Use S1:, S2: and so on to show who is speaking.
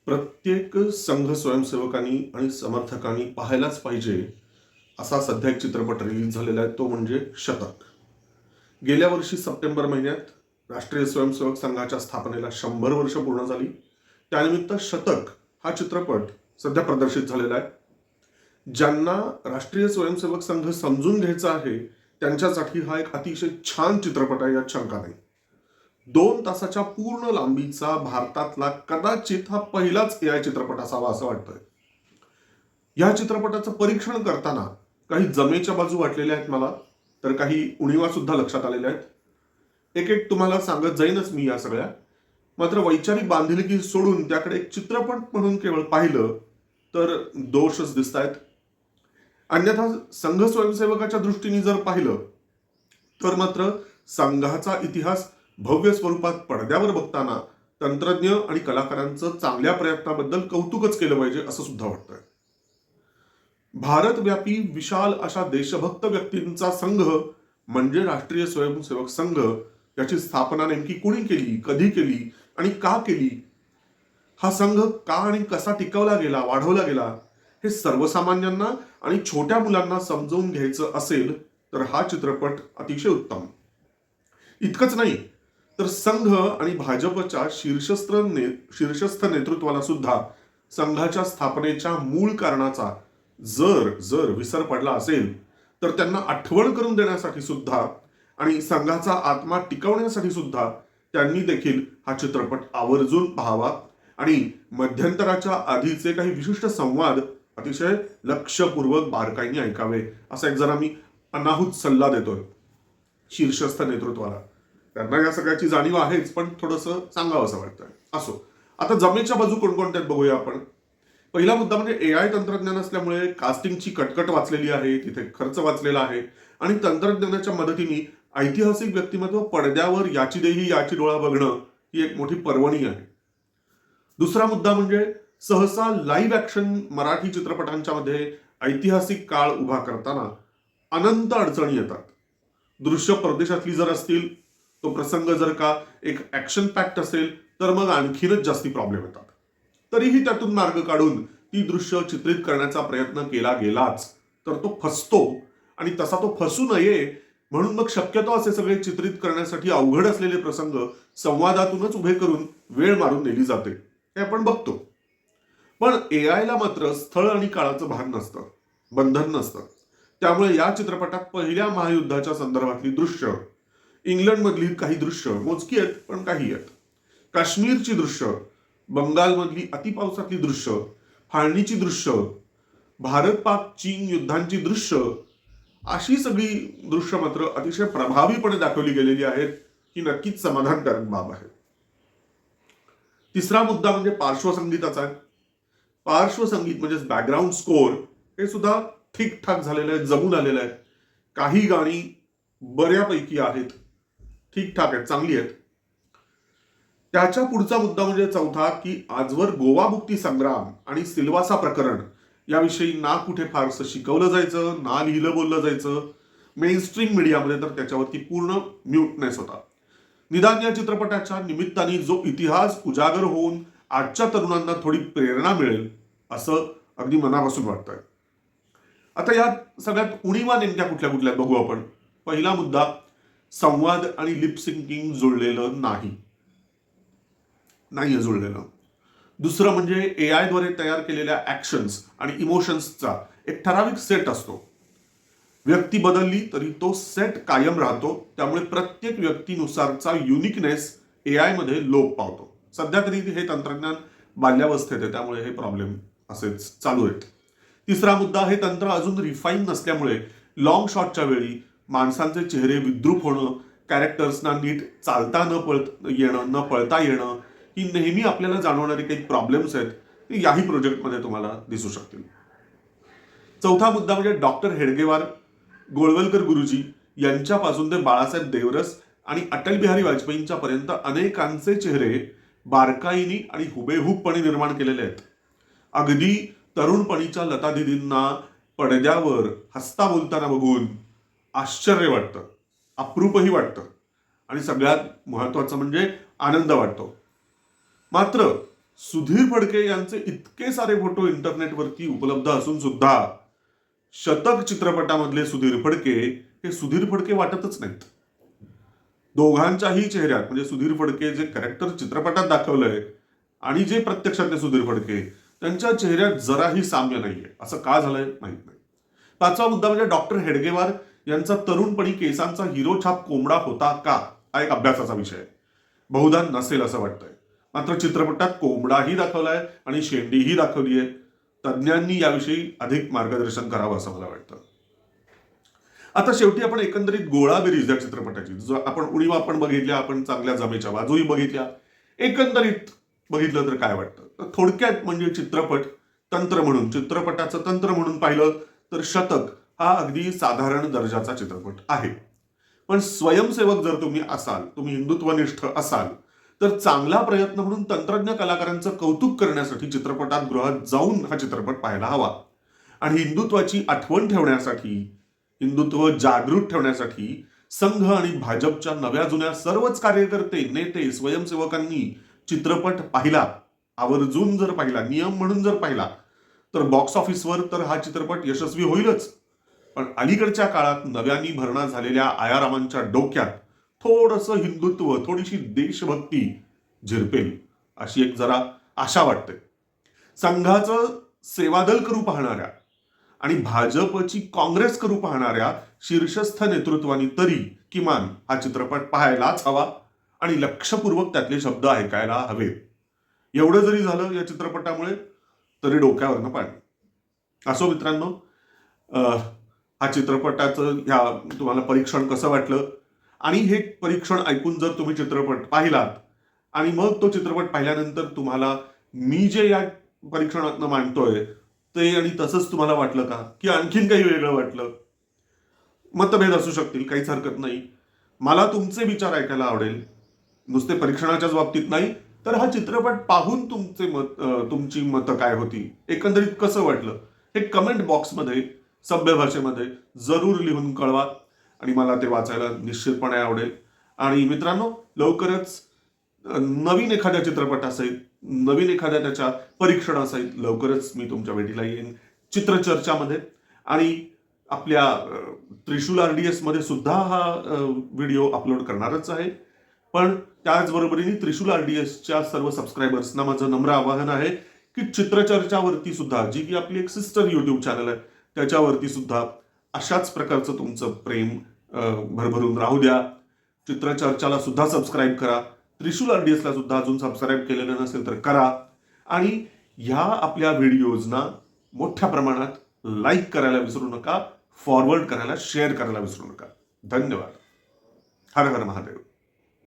S1: प्रत्येक संघ स्वयंसेवकांनी आणि समर्थकांनी पाहायलाच पाहिजे असा सध्या एक चित्रपट रिलीज झालेला आहे, तो म्हणजे शतक. गेल्या वर्षी सप्टेंबर महिन्यात राष्ट्रीय स्वयंसेवक संघाच्या स्थापनेला 100 वर्ष पूर्ण झाली. त्यानिमित्त शतक हा चित्रपट सध्या प्रदर्शित झालेला आहे. ज्यांना राष्ट्रीय स्वयंसेवक संघ समजून घ्यायचा आहे त्यांच्यासाठी हा एक अतिशय छान चित्रपट आहे, यात शंका नाही. 2 तासाच्या पूर्ण लांबीचा भारतातला कदाचित हा पहिलाच AI चित्रपट असावा असं वाटतंय. या चित्रपटाचं परीक्षण करताना काही जमेच्या बाजू वाटलेल्या आहेत मला, तर काही उणिवा सुद्धा लक्षात आलेल्या आहेत. एक एक तुम्हाला सांगत जाईनच मी या सगळ्या. मात्र वैचारिक बांधिलकी सोडून त्याकडे एक चित्रपट म्हणून केवळ पाहिलं तर दोषच दिसत आहेत. अन्यथा संघ स्वयंसेवकाच्या दृष्टीने जर पाहिलं तर मात्र संघाचा इतिहास भव्य स्वरूपात पडद्यावर बघताना तंत्रज्ञ आणि कलाकारांचं चांगल्या प्रयत्नाबद्दल कौतुकच केलं पाहिजे असं सुद्धा वाटतंय. भारतव्यापी विशाल अशा देशभक्त व्यक्तींचा संघ म्हणजे राष्ट्रीय स्वयंसेवक संघ. याची स्थापना नेमकी कुणी केली, कधी केली आणि का केली, हा संघ का आणि कसा टिकवला गेला, वाढवला गेला, हे सर्वसामान्यांना आणि छोट्या मुलांना समजून घ्यायचं असेल तर हा चित्रपट अतिशय उत्तम. इतकंच नाही तर संघ आणि भाजपच्या शीर्षस्थ नेतृत्वाला सुद्धा संघाच्या स्थापनेच्या मूळ कारणाचा जर जर विसर पडला असेल तर त्यांना आठवण करून देण्यासाठी सुद्धा आणि संघाचा आत्मा टिकवण्यासाठी सुद्धा त्यांनी देखील हा चित्रपट आवर्जून पाहावा आणि मध्यंतराच्या आधीचे काही विशिष्ट संवाद अतिशय लक्षपूर्वक बारकाईने ऐकावे असा एक जरा मी अनाहूत सल्ला देतोय शीर्षस्थ नेतृत्वाला. त्यांना या सगळ्याची जाणीव आहेच, पण थोडंसं सांगावं असं वाटतंय. असो, आता जमेच्या बाजू कोणकोणत्या बघूया आपण. पहिला मुद्दा म्हणजे AI तंत्रज्ञान असल्यामुळे कास्टिंगची कटकट वाचलेली आहे, तिथे खर्च वाचलेला आहे आणि तंत्रज्ञानाच्या मदतीने ऐतिहासिक व्यक्तिमत्व पडद्यावर याची देही याची डोळा बघणं ही एक मोठी पर्वणी आहे. दुसरा मुद्दा म्हणजे सहसा लाईव्ह ऍक्शन मराठी चित्रपटांच्या मध्ये ऐतिहासिक काळ उभा करताना अनंत अडचणी येतात. दृश्य परदेशातली जर असतील, तो प्रसंग जर का एक ऍक्शन पॅक्ट असेल तर मग आणखीनच जास्ती प्रॉब्लेम येतात. तरीही त्यातून मार्ग काढून ती दृश्य चित्रित करण्याचा प्रयत्न केला गेलाच तर तो फसतो आणि तसा तो फसू नये म्हणून मग शक्यतो असे सगळे चित्रित करण्यासाठी अवघड असलेले प्रसंग संवादातूनच उभे करून वेळ मारून नेली जाते, हे आपण बघतो. पण AIला मात्र स्थळ आणि काळाचं भान नसतं, बंधन नसतं. त्यामुळे या चित्रपटात पहिल्या महायुद्धाच्या संदर्भातली दृश्य, इंग्लंडमधली काही दृश्य मोजकी आहेत पण काही आहेत, काश्मीरची दृश्य, बंगालमधली अतिपावसातली दृश्य, फाळणीची दृश्य, भारत पाक चीन युद्धांची दृश्य, अशी सगळी दृश्य मात्र अतिशय प्रभावीपणे दाखवली गेलेली आहेत, ही नक्कीच समाधानकारक बाब आहे. तिसरा मुद्दा म्हणजे पार्श्वसंगीताचा आहे. पार्श्वसंगीत म्हणजे बॅकग्राऊंड स्कोअर हे सुद्धा ठीकठाक झालेलं आहे, जमून आलेलं आहे. काही गाणी बऱ्यापैकी आहेत, ठीकठाक आहेत, चांगली आहेत. त्याच्या पुढचा मुद्दा म्हणजे चौथा, की आजवर गोवा मुक्ती संग्राम आणि सिल्वासा प्रकरण याविषयी ना कुठे फारसं शिकवलं जायचं, ना लिहिलं बोललं जायचं. मेन स्ट्रीम मीडियामध्ये तर त्याच्यावरती पूर्ण म्यूटनेस होता. निदान या चित्रपटाच्या निमित्ताने जो इतिहास उजागर होऊन आजच्या तरुणांना थोडी प्रेरणा मिळेल असं अगदी मनापासून वाटतंय. आता या सगळ्यात उणीवा नेमक्या कुठल्या कुठल्या बघू आपण. पहिला मुद्दा, संवाद आणि लिप सिंकिंग जुळलेलं नाही जुळलेलं. दुसरं म्हणजे AI द्वारे तयार केलेल्या ऍक्शन्स आणि इमोशन्सचा एक ठराविक सेट असतो. व्यक्ती बदलली तरी तो सेट कायम राहतो, त्यामुळे प्रत्येक व्यक्तीनुसारचा युनिकनेस AI मध्ये लोप पावतो. सध्या तरी हे तंत्रज्ञान बाल्यावस्थेत आहे, त्यामुळे हे प्रॉब्लेम असेच चालू आहेत. तिसरा मुद्दा, हे तंत्र अजून रिफाईन नसल्यामुळे लॉंग शॉटच्या वेळी माणसांचे चेहरे विद्रूप होणं, कॅरेक्टर्सना नीट चालता न पळता येणं, ही नेहमी आपल्याला जाणवणारी काही प्रॉब्लेम्स आहेत, ते याही प्रोजेक्टमध्ये तुम्हाला दिसू शकतील. चौथा मुद्दा म्हणजे डॉक्टर हेडगेवार, गोळवलकर गुरुजी यांच्यापासून ते बाळासाहेब देवरस आणि अटल बिहारी वाजपेयींच्या पर्यंत अनेकांचे चेहरे बारकाईनी आणि हुबेहूबपणे निर्माण केलेले आहेत. अगदी तरुणपणीच्या लता दिदींना पडद्यावर हसता बोलताना बघून आश्चर्य वाटतं, अप्रूपही वाटतं आणि सगळ्यात महत्वाचं म्हणजे आनंद वाटतो. मात्र सुधीर फडके यांचे इतके सारे फोटो इंटरनेटवरती उपलब्ध असून सुद्धा शतक चित्रपटामधले सुधीर फडके हे सुधीर फडके वाटतच नाहीत. दोघांच्याही चेहऱ्यात म्हणजे सुधीर फडके जे कॅरेक्टर चित्रपटात दाखवलंय आणि जे प्रत्यक्षातले सुधीर फडके त्यांच्या चेहऱ्यात जराही साम्य नाहीये. असं का झालंय माहित नाही. 5वा मुद्दा म्हणजे डॉक्टर हेडगेवार यांचा तरुणपणी केसांचा हिरो छाप कोंबडा होता का, हा एक अभ्यासाचा विषय आहे. बहुधा नसेल असं वाटतंय. मात्र चित्रपटात कोंबडाही दाखवलाय आणि शेंडीही दाखवली आहे. तज्ज्ञांनी याविषयी अधिक मार्गदर्शन करावं असं मला वाटतं. आता शेवटी आपण एकंदरीत गोळाबेरीज या चित्रपटाची, जो आपण उणीवा पण बघितल्या, आपण चांगल्या जमेच्या बाजूही बघितल्या, एकंदरीत बघितलं तर काय वाटतं. तर थोडक्यात म्हणजे चित्रपटाचं तंत्र म्हणून पाहिलं तर शतक हा अगदी साधारण दर्जाचा चित्रपट आहे. पण स्वयंसेवक जर तुम्ही असाल, तुम्ही हिंदुत्वनिष्ठ असाल, तर चांगला प्रयत्न म्हणून तंत्रज्ञ कलाकारांचं कौतुक करण्यासाठी चित्रपटात गृहात जाऊन हा चित्रपट पाहायला हवा. आणि हिंदुत्वाची आठवण ठेवण्यासाठी, हिंदुत्व जागृत ठेवण्यासाठी संघ आणि भाजपच्या नव्या जुन्या सर्वच कार्यकर्ते, नेते, स्वयंसेवकांनी चित्रपट पाहिला, आवर्जून जर पाहिला, नियम म्हणून जर पाहिला, तर बॉक्स ऑफिसवर तर हा चित्रपट यशस्वी होईलच. पण अलीकडच्या काळात नव्यानी भरणा झालेल्या आयारामांच्या डोक्यात थोडंसं हिंदुत्व, थोडीशी देशभक्ती झिरपेल अशी एक जरा आशा वाटते. संघाचं सेवादल करू पाहणाऱ्या आणि भाजपची काँग्रेस करू पाहणाऱ्या शीर्षस्थ नेतृत्वानी तरी किमान हा चित्रपट पाहायलाच हवा आणि लक्षपूर्वक त्यातले शब्द ऐकायला हवेत. एवढं जरी झालं या चित्रपटामुळे तरी डोक्यावरनं पाणी. असो मित्रांनो, हा चित्रपटाचं ह्या तुम्हाला परीक्षण कसं वाटलं आणि हे परीक्षण ऐकून जर तुम्ही चित्रपट पाहिलात आणि मग तो चित्रपट पाहिल्यानंतर तुम्हाला मी जे या परीक्षणातनं मांडतोय ते आणि तसंच तुम्हाला वाटलं का, की आणखीन काही वेगळं वाटलं, मतभेद असू शकतील, काहीच हरकत नाही. मला तुमचे विचार ऐकायला आवडेल. नुसते परीक्षणाच्याच बाबतीत नाही, तर हा चित्रपट पाहून तुमची मतं काय होती, एकंदरीत कसं वाटलं, हे कमेंट बॉक्समध्ये सभ्य भाषेमध्ये जरूर लिहून कळवा आणि मला ते वाचायला निश्चितपणे आवडेल. आणि मित्रांनो, लवकरच नवीन एखाद्या चित्रपटासहित, नवीन एखाद्या त्याच्या परीक्षणासहित लवकरच मी तुमच्या भेटीला येईन चित्रचर्चामध्ये. आणि आपल्या त्रिशूल RDS मध्ये सुद्धा हा व्हिडिओ अपलोड करणारच आहे. पण त्याचबरोबरीने त्रिशूल RDSच्या सर्व सबस्क्रायबर्सना माझं नम्र आवाहन आहे की चित्रचर्चावरती सुद्धा, जी की आपली एक सिस्टर युट्यूब चॅनल आहे, त्याच्यावरती सुद्धा अशाच प्रकारचं तुमचं प्रेम भरभरून राहू द्या. चित्रचर्चाला सुद्धा सबस्क्राईब करा. त्रिशूल RDSला सुद्धा अजून सबस्क्राईब केलेलं नसेल तर करा. आणि ह्या आपल्या व्हिडिओजना मोठ्या प्रमाणात लाईक करायला विसरू नका, फॉरवर्ड करायला, शेअर करायला विसरू नका. धन्यवाद. हर हर महादेव.